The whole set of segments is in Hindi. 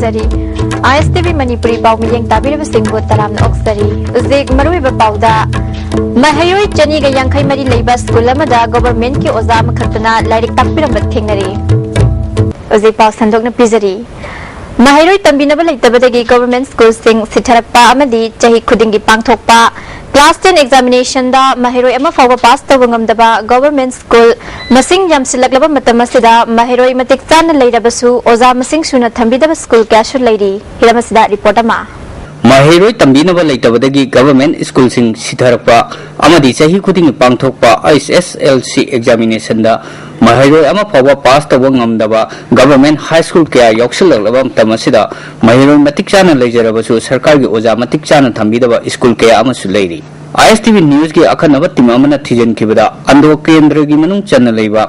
ꯊꯥꯖꯔꯤ ISTV Manipuri Pau Miyeng Tabiraba Singbu Taramna Oksari Uzik Maruiba Pauda Mahayoi Chani ga Yankai Mari Leiba School amada government ki oza makhatna lairik takpiramba thengnari Uzik Pau Sandokna Pizari Mahayoi Tambinaba Leitabadagi government school sing Sitharakpa amadi Chahi Khudingi Pangthokpa Class 10 examination da Mahayoi ama fawa pass tawngamdaba government school masing yamsilaklaba matamasida Mahayoi matik chana leirabasu oza masing suna thambidaba school kashu leiri hiramasida report ama Mahayoi Tambinaba Leitabadagi government school sing Sitharakpa amadi Chahi Khudingi Pangthokpa ISSLC examination da Mahayoi ama fawa pass tawngamdaba government high school kya yoksilaklaba matamasida Mahayoi matik chana leijarabasu sarkar gi oza matik chana thambidaba school kya amasu leiri ISTV News के अखनब तिमामना थिजन किबदा अंदो केंद्र की मनुंग चन्न लेबा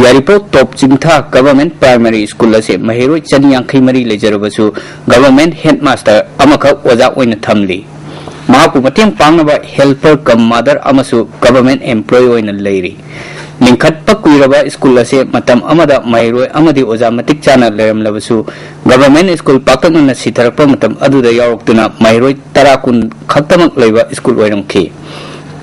यारिपो टॉप चिंथा गवर्नमेंट प्राइमरी स्कूल असे महिरोई चनियांखै मरी लेजरबसु गवर्नमेंट हेडमास्टर अमख ओजा ओइन थमली महापु मतेंग पांगनबा हेल्पर कम मदर अमसु गवर्नमेंट एम्प्लॉय ओइन लेरी लिंखटप कुइरबा स्कूल असे मतम अमदा महिरोई अमदी ओजा मतिक चाना लेरमलबसु गवर्नमेंट स्कूल पाकनना सिथरप मतम अदुदा यावक्तुना महिरोई 10 कुन खक्तमक लेबा स्कूल ओइरमखि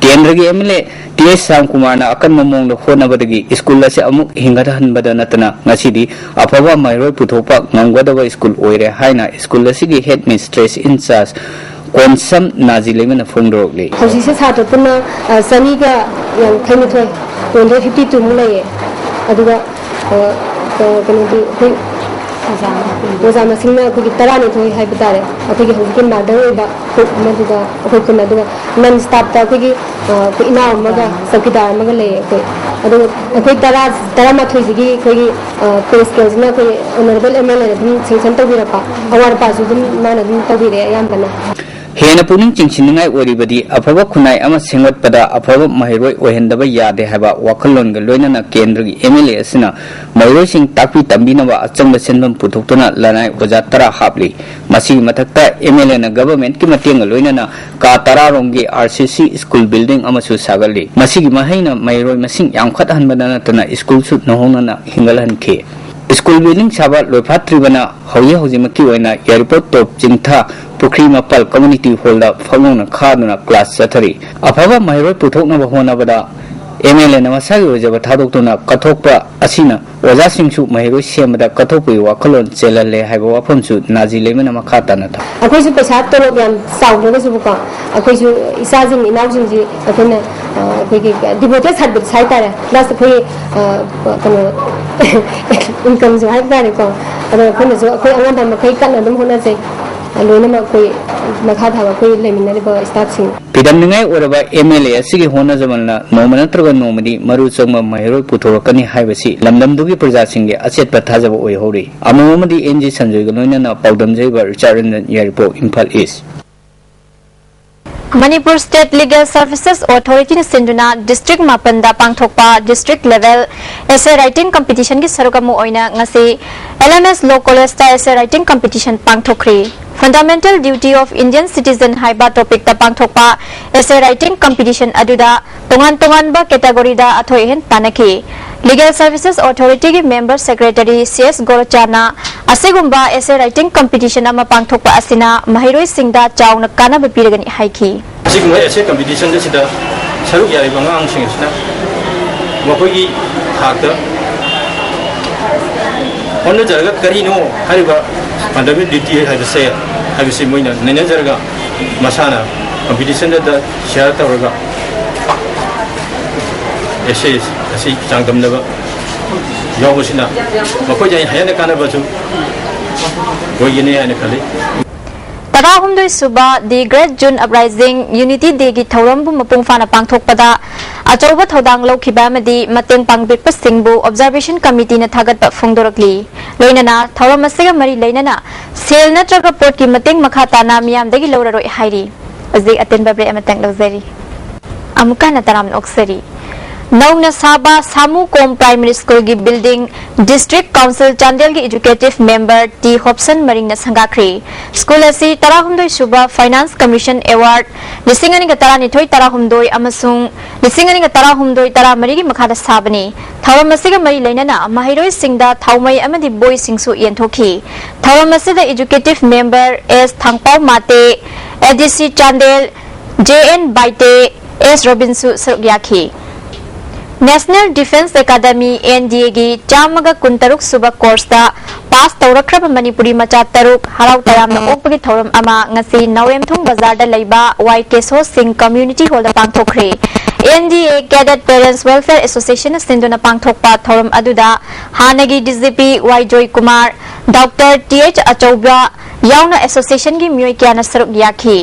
केंद्र की एमएलए टीएस श्याम कुमार ना अकन ममोंग होनबदगी स्कूल असे अमुक हिंगदहनबद नतना ngасidi अफवा महिरोई पुथोपा ngangwadaba स्कूल ओइरे हाइना स्कूल असिगी हेड मिस्ट्रेस इंचार्ज कोनसम नाजिलेमन फोंगरोगले हौजिसे सातपुना सनीगा यांखैमथोय 252 मुलाये अदुगा कनोदि होय ओजा मसिंगना अखोगी 10 थोय हाइबतारे अखोगी हौजिके मर्डर ओइबा मदुगा अखोय कुना दुगा नन स्टाफ ता अखोगी इना अमगा सकिदार अमगा लेये अखोय अदु अखोय 10 माथोयजिगी अखोगी प्रेस केजना अखोय ऑनरेबल एमएलए दम सेंक्शन तौबिरपा अवार पासु दम माना दम तौबिरे यामबना हेन पुनिंग चिंचिनंगाई ओरिबदी अफब खुनाई अमा सेंगतपदा अफब महिरोई ओहेंदबा यादे हाबा वाखलोन ग लोइनना केंद्र की एमएलए असना महिरोई सिंग ताकपी तंबिनबा अचंग सेनबम पुथोक्तुना लनाई ओजा 10 हापली मसी मथक्ता एमएलए न गवर्नमेंट की मतेंग लोइनना का 10 रोंगी आरसीसी स्कूल बिल्डिंग अमसु सागली मसी की महिना महिरोई मसिंग यामखत हनबदा नतना स्कूल सु नहोनना हिंगलहनखे स्कूल बिल्डिंग साबा लोफात्रिबना हौये हौजिमकी ओइना airport top चिंथा Pukhri मपल community hall दा फंगोना खादुना क्लास चथरी अफबा महिरोई पुथोकनबा होनबदा एमएलए न मसागी ओजबा थादोक्तुना कथोकपा असिना ओजासिंगसु महिरोई सेमदा कथोकपि वाखलोन चेलले हाइबा वाफमसु नाजी लेमना मखा तानता अखोइसु पैसा तोलोब याम साउदगसु बुका अखोइसु इसाजिंग इनाउजिंगजि अखोइना अखोइगी डिवोटेड सर्विस साइतारे प्लस अखोइ कनो इनकम जो हाइतारे को अदो अखोइना जो अखोइ अंगन मखै कन्ना दम होनासे लोइनमा कोइ मखा थाबा कोइ लेमिनरिबा स्टाफ सिंग पिदमनिंगाई ओरबा एमएलए असिगी होना जमनना नोमनत्रग नोमदी मरु चंगमा महिरोई पुथोरकनी हाइबसी लमदमदुगी प्रजा सिंगे अचेत पथाजब ओइ होरी अमोमदी एनजी संजय गलोइना पाउदमजैबा रिचार्डन यारिपो Imphal east Manipur State Legal Services Authority ne sinduna district mapanda pangthokpa district level essay writing competition ki sarukamu oina ngasi LMS Law College ta essay writing competition pangthokri Fundamental Duty of Indian Citizen haiba topic ta pangthokpa essay writing competition aduda tongan ba category da athoi hen tanaki Legal Services Authority ki member secretary CS Gorochana asegumba essay writing competition ama pangthokpa asina mahiroi singda chauna kana ba piragani haiki asigumba essay competition da sida saruk yari bangang singisna makogi hakta onno jarga karino hariba fundamental duty haibase habisi moina nene jarga masana competition da share tawraga essay asi changdamnaba yawusina makoi jai hayana kana basu goyine hayana khali Tarahumdoi suba the Great June Uprising Unity Day gi thaurambu mapung fana pangthokpada achauba thodang lokhiba amadi mateng pangbikpa singbu observation committee na thagatpa phongdorakli loinana thauram asiga mari leinana sel natraga port ki mateng makha tana miyam dagi loraroi hairi azai atenba bre amatang lozari amuka na taram oksari नौना साबा सामू कोम प्राइमरी स्कूल की बिल्डिंग डिस्ट्रिक्ट काउंसिल चांदेल की executive member T Hobson Maring संगाख्री स्कूल असी 13 सुबा फाइनेंस कमीशन अवार्ड 2013 2013 की मखादा साबनी थौरम असिगा मरी लेना महिरोई सिंगदा थौमई अमदी बोई सिंगसु येंथोखी थौरम असिदा एजुकेटिव मेंबर एस थांगपाव माते एडीसी चांदेल जेएन बाइटे एस रोबिन्सु सरुयाखी नेशनल डिफेंस एकेडमी एनडीए की चामगा कुंतरुक सुबह कोर्स पास तौरख्रब मणिपुरी मचा तरुक हराव तयामना ओकपगी थौरम अमा ngasi नौरेमथुंग बाजार दा लैबा वाई केसो सिंह कम्युनिटी हॉल दा पांगथोखरे NDA cadet parents welfare association सिंधुना पांगथोकपा थौरम अदुदा हानगी DGP Y Joy Kumar doctor TH अचौबा याउना एसोसिएशन की मियोय क्याना सरुक याखी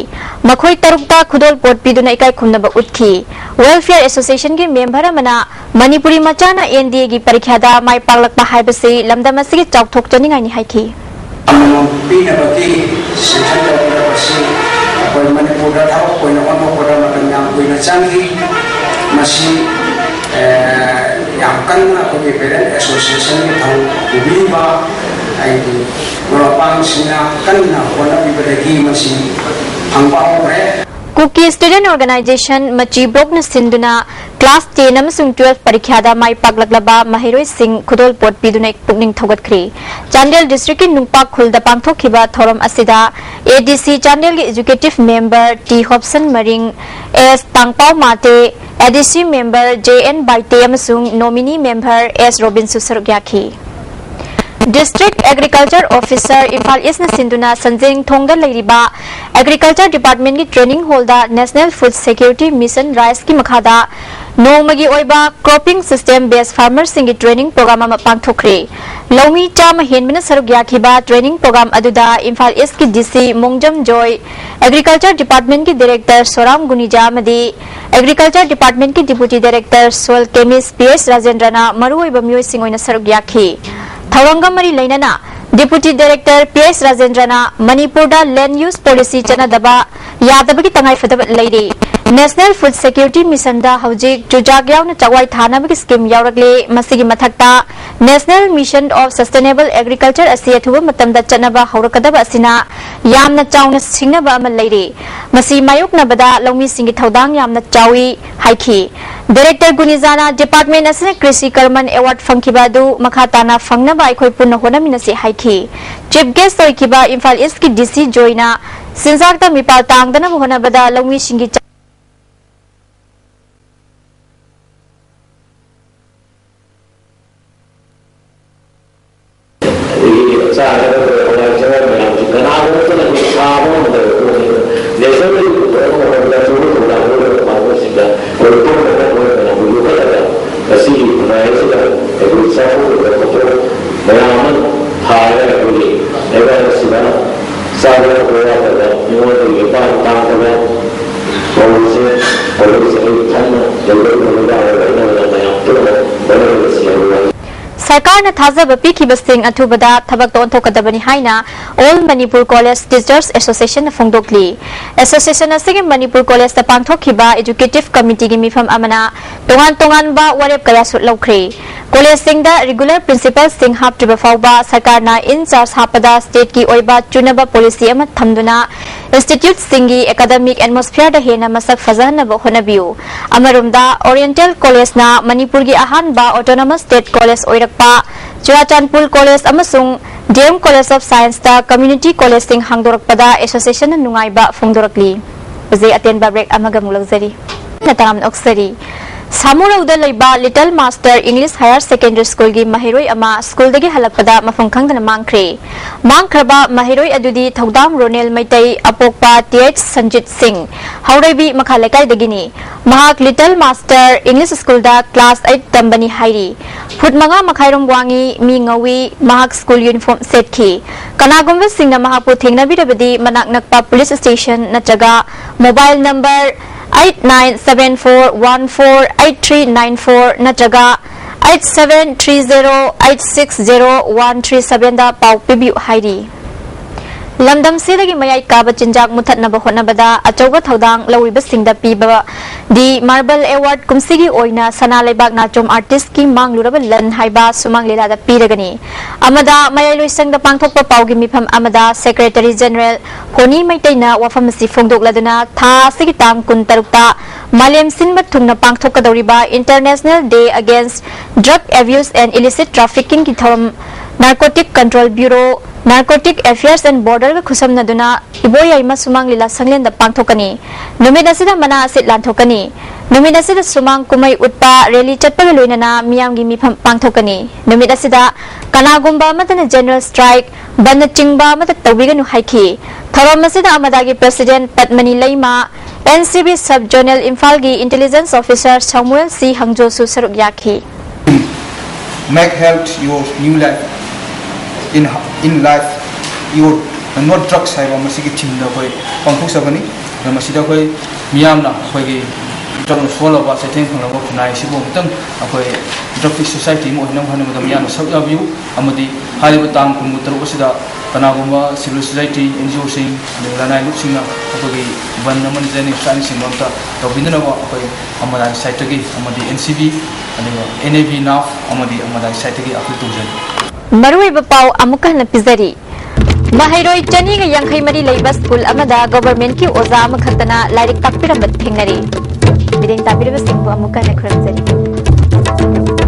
मखोई तरुकता खुदोल पोट पिदुना इकाई खुमनबा उतखी वेलफेयर एसोसिएशन की मेंबर मना मणिपुरी मचाना एनडीए की परीक्षादा माय पागलकपा हाइबसे लमदम असिगी चाउथोक चनिंगाइनी हाइखी पिनबकी सेक्शन दबसी कोई मणिपुर दा कोई नमो कोदा मतम याम कोई नचांगी मसी याम कन्ना कोई पेरेंट एसोसिएशन की थाउ उबीबा आई मोरपांग सिना कन्ना कोना बिबरेगी मसी फंगबाओ रे कुकी स्टूडेंट ऑर्गेनाइजेशन मची ब्रोकन सिंधुना क्लास 10 अमसुंग 12 परीक्षादा माय पागलकलबा महिरोई सिंह खुदोल पोट पिदुना पुकनिंग थौगतख्री चांदेल डिस्ट्रिक्ट की नुंगपाक खुलदा पांगथोखिबा थौरम असिदा एडीसी चांदेल की एजुकेटिव मेंबर टी हॉब्सन मरिंग एस तांगपाव माते एडीसी मेंबर जेएन बाइटे अमसुंग नॉमिनी मेंबर एस रोबिन्सु सरुयाखी district agriculture officer Imphal east सिंधुना संजिंग थोंगदा लेरिबा एग्रीकल्चर डिपार्टमेंट की ट्रेनिंग हॉलदा national food security mission rice की मखादा नोमगी ओइबा क्रॉपिंग सिस्टम बेस्ड फार्मर सिंह की ट्रेनिंग प्रोग्राम अमा पांगथोखरे लौमी चाम हेनबिना सरुक याखिबा ट्रेनिंग प्रोग्राम अदुदा इम्फाल ईस्ट की डीसी मोंगजम जॉय एग्रीकल्चर डिपार्टमेंट की डायरेक्टर सोराम गुनिजा मदी एग्रीकल्चर डिपार्टमेंट की deputy director soil chemist PS राजेंद्रना मरुओइबा मियोय सिंह ओइना सरुक याखी थौरंगा मरी लेना डिप्यूटी डायरेक्टर पीएस राजेंद्रना मणिपुर लैंड यूज पॉलिसी चनदबा यादबगी तंगाई फदब लेरी नेशनल फूड सिक्योरिटी मिशन दा हौजिक जुजाग यावना चवाई थानाबगी स्कीम यावरगले मसिगी मथक्ता national mission of sustainable agriculture असी अथुबा मतमदा चनबा हौरकदबा असिना यामना चावना सिंगनबा अमा लेरी मसी मायोकनबदा लौमी सिंगी थौदांग यामना चावी हाइखी डायरेक्टर गुनिजाना डिपार्टमेंट असिना कृषि कर्मन अवार्ड फंखिबादु मखाताना फंगनबा अखोय पुन्ना होनामिनसी हाइखी चीफ गेस्ट ओइखिबा इम्फाल ईस्ट की डीसी जॉयना सिंजाकता मिपाल तांगदना होनाबदा लौमी सिंगी सरकार ने थाजब पीखिबसिंग अथुबदा थबक तोंथोकदबनी हाइना all Manipur college teachers association फोंदोकली एसोसिएशन असिगे मणिपुर कॉलेज ता पांगथोखिबा एजुकेटिव कमिटी की मिफम अमना तोंगान तोंगानबा वरेप कया सुट लौख्रे कॉलेज सिंगदा रेगुलर प्रिंसिपल सिंग हापट्रिबा फावबा सरकारना इन चार्ज हापदा स्टेट की ओइबा चुनबा पॉलिसी अमा थमदुना इंस्टीट्यूट सिंगी एकेडमिक एटमॉस्फेयर दा हेना मसक फजहनबा होनबियु अमरुमदा ओरिएंटल कॉलेज ना मणिपुर की अहानबा ऑटोनोमस स्टेट कॉलेज ओइरकपा चुराचानपुर कॉलेज अमसुंग डीएम कॉलेज ऑफ साइंस दा कम्युनिटी कॉलेज सिंग हांगदोरकपदा एसोसिएशन नुंगाइबा फोंदोरकली जे अटेनबा ब्रेक अमगा मुलगजरी नताम ऑक्सरी सामुरौदा लेबा little master English higher secondary school की महिरोई अमा स्कूल दगी हलकपदा मफम खंगदना मांगख्रे मांगख्रबा महिरोई अदुदी थौदाम रोनेल मैतई अपोकपा टीएच संजित सिंह हौरेबी मखा लेकाई दगिनी महाक लिटिल मास्टर इंग्लिश स्कूल दा क्लास 8 तंबनी हाइरी फुट मंगा मखाइरोम वांगी मी ngwi महाक स्कूल यूनिफॉर्म सेटखी कनागुम्बे सिंगना महापु थेंगनाबिरबदी मनाक नकपा पुलिस स्टेशन नचगा मोबाइल नंबर 8974148394 नत्रगा 8730860137 दा पाउ पिबि हाइरी lamdam sidagi mayai kaba chinjak muthatnaba hotnabada achauba thodang lawibasingda piba di marble award kumsigi oina sana leibak nachom artist ki mangluraba lan haiba sumang lela da piragani amada mayai loisangda pangthokpa paugi mifam amada secretary general honi maitaina wafam si phongdokladuna tha sigi tang kun tarukta malem sinba thungna pangthokadoriba international day against drug abuse and illicit trafficking ki thoram narcotic control bureau Narcotic Affairs and Border ka khusam naduna iboya ima sumang lila sanglen da pangthokani numit asida mana asit lanthokani numit asida sumang kumai utpa rally chatpa loina na miyam gi mi pangthokani numit asida kanagumba matana general strike ban chingba mat tawiganu haiki thoram asida amadagi president Padmani Laima NCB sub journal Imphal gi intelligence officer Samuel C Hangjo su saruk yakhi make health your new life in life you not drugs hai ba masi ki team da koi pangthok sabani na masi da koi miyam na koi gi tron follow ba se theng phang ba nai si bom tang koi drug free society mo hinam hanu da miyam sab ya view amadi hai ba tang kun mutar ba sida kana goma civil society NGO sing la nai luk singa koi ban na man jeni san sing bom ta to bindna ba koi amada site gi amadi NCB ani NAV NAF amadi amada site gi apu tu jan Marui bapau amuka na pizari Mahairoi chani ga yang mari leiba school amada government ki oza amakhatana lairik takpiram thingnari bideng tapiraba singbu amuka na khurajari